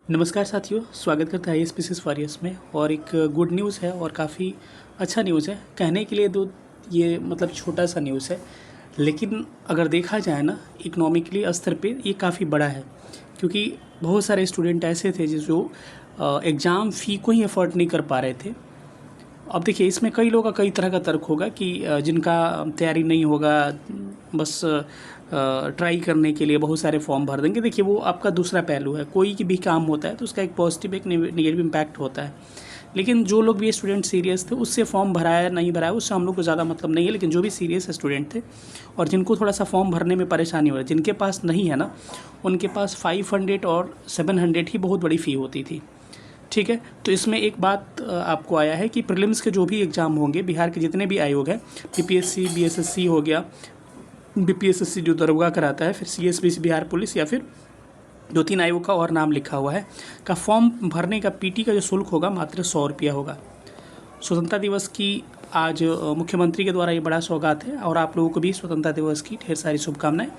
नमस्कार साथियों, स्वागत करता है आईएएस वॉरियर्स में। और एक गुड न्यूज़ है और काफ़ी अच्छा न्यूज़ है। कहने के लिए दो ये मतलब छोटा सा न्यूज़ है, लेकिन अगर देखा जाए ना इकोनॉमिकली स्तर पे ये काफ़ी बड़ा है, क्योंकि बहुत सारे स्टूडेंट ऐसे थे जो एग्ज़ाम फ़ी को ही अफोर्ड नहीं कर पा रहे थे। अब देखिए, इसमें कई लोगों का कई तरह का तर्क होगा कि जिनका तैयारी नहीं होगा, बस ट्राई करने के लिए बहुत सारे फॉर्म भर देंगे। देखिए, वो आपका दूसरा पहलू है। कोई भी काम होता है तो उसका एक पॉजिटिव एक नेगेटिव इम्पैक्ट होता है। लेकिन जो लोग भी स्टूडेंट सीरियस थे, उससे फॉर्म भराया नहीं भराया उससे हम लोग को ज़्यादा मतलब नहीं है। लेकिन जो भी सीरियस स्टूडेंट थे और जिनको थोड़ा सा फॉर्म भरने में परेशानी हो रही है, जिनके पास नहीं है ना, उनके पास 500 और 700 ही बहुत बड़ी फ़ी होती थी। ठीक है, तो इसमें एक बात आपको आया है कि प्रीलिम्स के जो भी एग्ज़ाम होंगे, बिहार के जितने भी आयोग हैं, बीपीएससी, बीएसएससी हो गया, बीपीएसएससी जो दरोगा कराता है, फिर सीएसबीसी बिहार पुलिस, या फिर 2-3 आयोग का और नाम लिखा हुआ है, का फॉर्म भरने का पीटी का जो शुल्क होगा मात्र 100 रुपया होगा। स्वतंत्रता दिवस की आज मुख्यमंत्री के द्वारा ये बड़ा सौगात है और आप लोगों को भी स्वतंत्रता दिवस की ढेर सारी शुभकामनाएं।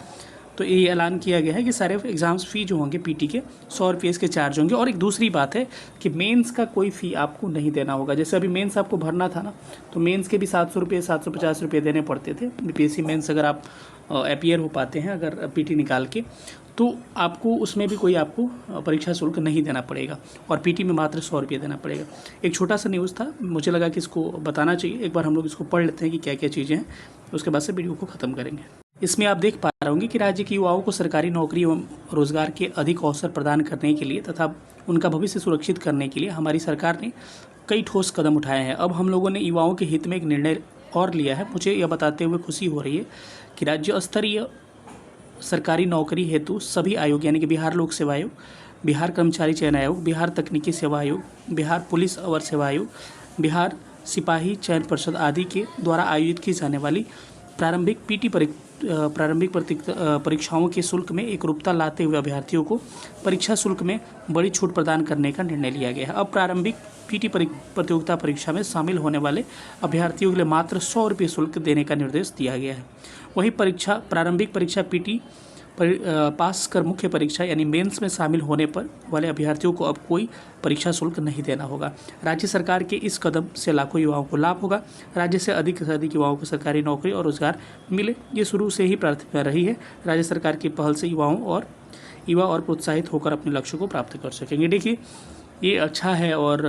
तो ये ऐलान किया गया है कि सारे एग्ज़ाम्स फ़ी जो होंगे पीटी के 100 रुपये इसके चार्ज होंगे। और एक दूसरी बात है कि मेंस का कोई फ़ी आपको नहीं देना होगा। जैसे अभी मेंस आपको भरना था ना, तो मेंस के भी 700 रुपये 750 रुपये देने पड़ते थे। बीपीएससी मेंस अगर आप अपीयर हो पाते हैं अगर पीटी निकाल के, तो आपको उसमें भी कोई आपको परीक्षा शुल्क नहीं देना पड़ेगा और पीटी में मात्र 100 रुपये देना पड़ेगा। एक छोटा सा न्यूज़ था, मुझे लगा कि इसको बताना चाहिए। एक बार हम लोग इसको पढ़ लेते हैं कि क्या क्या चीज़ें हैं, उसके बाद से वीडियो को ख़त्म करेंगे। इसमें आप देख पा रहे होंगे कि राज्य के युवाओं को सरकारी नौकरी एवं रोजगार के अधिक अवसर प्रदान करने के लिए तथा उनका भविष्य सुरक्षित करने के लिए हमारी सरकार ने कई ठोस कदम उठाए हैं। अब हम लोगों ने युवाओं के हित में एक निर्णय और लिया है। मुझे यह बताते हुए खुशी हो रही है कि राज्य स्तरीय सरकारी नौकरी हेतु सभी आयोग यानी कि बिहार लोक सेवा आयोग, बिहार कर्मचारी चयन आयोग, बिहार तकनीकी सेवा आयोग, बिहार पुलिस अवर सेवा आयोग, बिहार सिपाही चयन परिषद आदि के द्वारा आयोजित की जाने वाली प्रारंभिक परीक्षाओं के शुल्क में एकरूपता लाते हुए अभ्यर्थियों को परीक्षा शुल्क में बड़ी छूट प्रदान करने का निर्णय लिया गया है। अब प्रारंभिक पीटी प्रतियोगिता परीक्षा में शामिल होने वाले अभ्यर्थियों के लिए मात्र 100 रुपये शुल्क देने का निर्देश दिया गया है। वहीं प्रारंभिक परीक्षा पीटी पास कर मुख्य परीक्षा यानी मेंस में शामिल होने पर वाले अभ्यर्थियों को अब कोई परीक्षा शुल्क नहीं देना होगा। राज्य सरकार के इस कदम से लाखों युवाओं को लाभ होगा। राज्य से अधिक युवाओं को सरकारी नौकरी और रोजगार मिले, ये शुरू से ही प्राथमिकता रही है। राज्य सरकार की पहल से युवा और प्रोत्साहित होकर अपने लक्ष्य को प्राप्त कर सकेंगे। देखिए, ये अच्छा है। और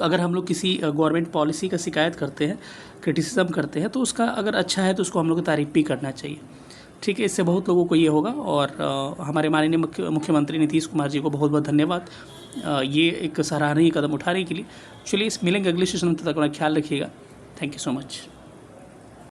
अगर हम लोग किसी गवर्नमेंट पॉलिसी का शिकायत करते हैं, क्रिटिसिज्म करते हैं, तो उसका अगर अच्छा है तो उसको हम लोग को तारीफ भी करना चाहिए। ठीक है, इससे बहुत लोगों को ये होगा। और हमारे माननीय मुख्यमंत्री नीतीश कुमार जी को बहुत बहुत धन्यवाद ये एक सराहनीय कदम उठाने के लिए। चलिए, मिलेंगे अगले सेशन में, तब तक अपना ख्याल रखिएगा। Thank you so much.